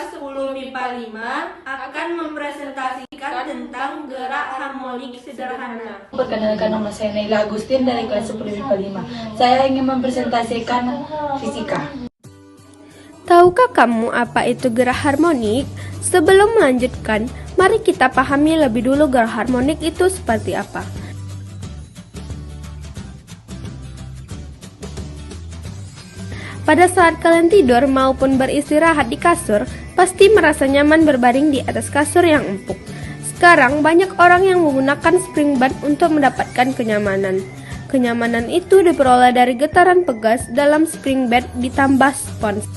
kelas 10 MIPA 5 akan mempresentasikan tentang gerak harmonik sederhana. Perkenalkan, nama saya Naila Agustin dari kelas 10 MIPA 5. Saya ingin mempresentasikan fisika. Tahukah kamu apa itu gerak harmonik? Sebelum melanjutkan, mari kita pahami lebih dulu gerak harmonik itu seperti apa. Pada saat kalian tidur maupun beristirahat di kasur, pasti merasa nyaman berbaring di atas kasur yang empuk. Sekarang banyak orang yang menggunakan spring bed untuk mendapatkan kenyamanan. Kenyamanan itu diperoleh dari getaran pegas dalam spring bed ditambah spons.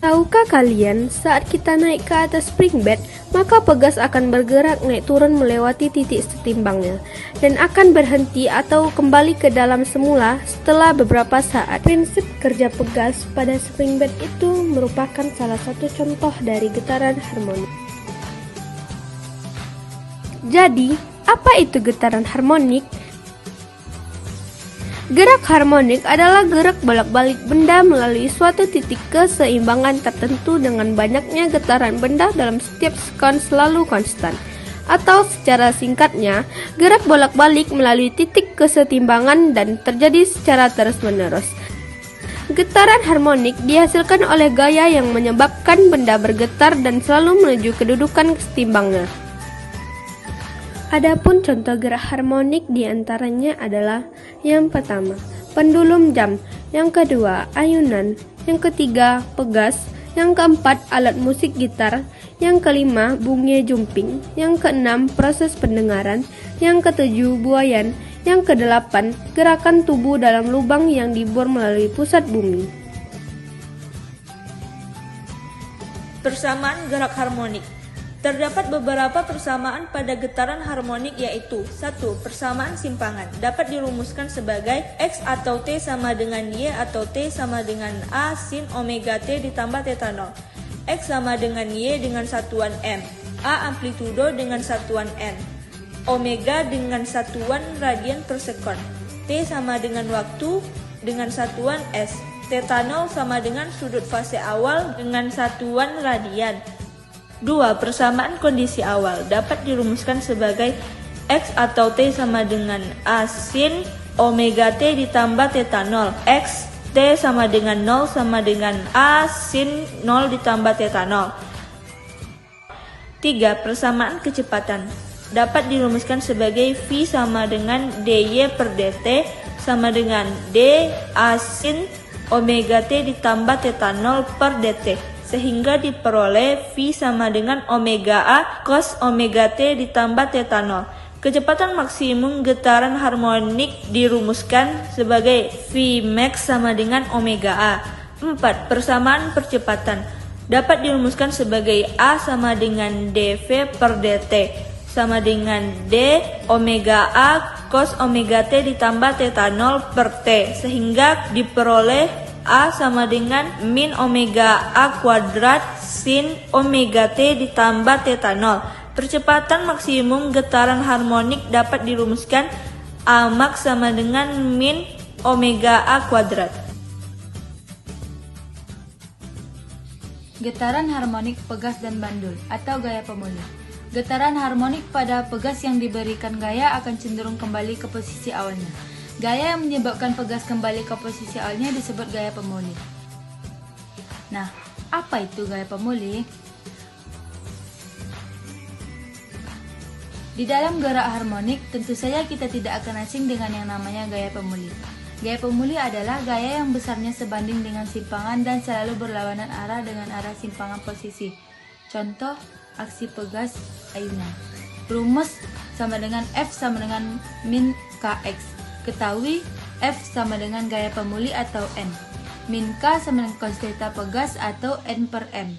Tahukah kalian, saat kita naik ke atas spring bed, maka pegas akan bergerak naik turun melewati titik setimbangnya dan akan berhenti atau kembali ke dalam semula setelah beberapa saat. Prinsip kerja pegas pada spring bed itu merupakan salah satu contoh dari getaran harmonik. Jadi, apa itu getaran harmonik? Gerak harmonik adalah gerak bolak-balik benda melalui suatu titik keseimbangan tertentu dengan banyaknya getaran benda dalam setiap sekon selalu konstan. Atau secara singkatnya, gerak bolak-balik melalui titik kesetimbangan dan terjadi secara terus-menerus. Getaran harmonik dihasilkan oleh gaya yang menyebabkan benda bergetar dan selalu menuju kedudukan setimbangnya. Adapun contoh gerak harmonik diantaranya adalah yang pertama, pendulum jam, yang kedua, ayunan, yang ketiga, pegas, yang keempat, alat musik gitar, yang kelima, bunyi jumping, yang keenam, proses pendengaran, yang ketujuh, buayan, yang kedelapan, gerakan tubuh dalam lubang yang dibor melalui pusat bumi. Persamaan gerak harmonik. Terdapat beberapa persamaan pada getaran harmonik yaitu 1. Persamaan simpangan dapat dirumuskan sebagai X atau T sama dengan Y atau T sama dengan A sin omega T ditambah theta 0. X sama dengan Y dengan satuan M, A amplitudo dengan satuan N, omega dengan satuan radian per sekon, T sama dengan waktu dengan satuan S, theta 0 sama dengan sudut fase awal dengan satuan radian. 2. Persamaan kondisi awal dapat dirumuskan sebagai X atau T sama dengan A sin omega T ditambah theta 0. X, T sama dengan 0 sama dengan A sin 0 ditambah theta 0. 3. Persamaan kecepatan dapat dirumuskan sebagai V sama dengan dy per dt sama dengan d A sin omega T ditambah theta 0 per dt. Sehingga diperoleh V sama dengan omega A cos omega T ditambah theta 0. Kecepatan maksimum getaran harmonik dirumuskan sebagai V max sama dengan omega A. 4. Persamaan percepatan dapat dirumuskan sebagai A sama dengan dV per dt sama dengan d omega A cos omega T ditambah theta 0 per T. Sehingga diperoleh A sama dengan min omega A kuadrat sin omega T ditambah theta 0. Percepatan maksimum getaran harmonik dapat dirumuskan A max sama dengan min omega A kuadrat. Getaran harmonik pegas dan bandul atau gaya pemulih. Getaran harmonik pada pegas yang diberikan gaya akan cenderung kembali ke posisi awalnya. Gaya yang menyebabkan pegas kembali ke posisi awalnya disebut gaya pemulih. Nah, apa itu gaya pemulih? Di dalam gerak harmonik, tentu saja kita tidak akan asing dengan yang namanya gaya pemulih. Gaya pemulih adalah gaya yang besarnya sebanding dengan simpangan dan selalu berlawanan arah dengan arah simpangan posisi. Contoh, aksi pegas ayunan. Rumus sama dengan F sama dengan min Kx. Ketahui F sama dengan gaya pemulih atau N. Min K sama dengan cos theta pegas atau N per M.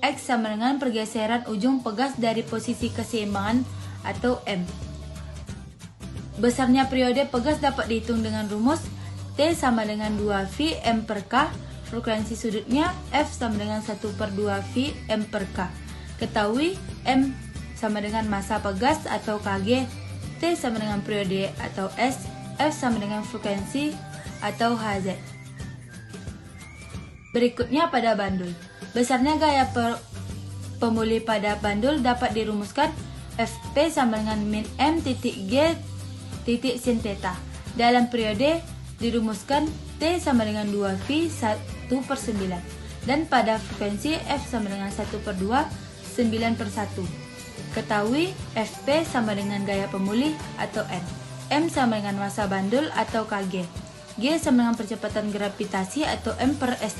X sama dengan pergeseran ujung pegas dari posisi keseimbangan atau M. Besarnya periode pegas dapat dihitung dengan rumus T sama dengan 2V M per K. Frekuensi sudutnya F sama dengan 1 per 2V M per K. Ketahui M sama dengan massa pegas atau Kg. T sama dengan periode atau S. F sama dengan frekuensi atau Hz. Berikutnya pada bandul. Besarnya gaya pemulih pada bandul dapat dirumuskan Fp sama dengan min M titik G titik sin theta. Dalam periode dirumuskan T sama dengan 2V 1/9. Dan pada frekuensi F sama dengan 1/2 9/1. Ketahui Fp sama dengan gaya pemulih atau N. M sama dengan massa bandul atau Kg. G sama dengan percepatan gravitasi atau M/s².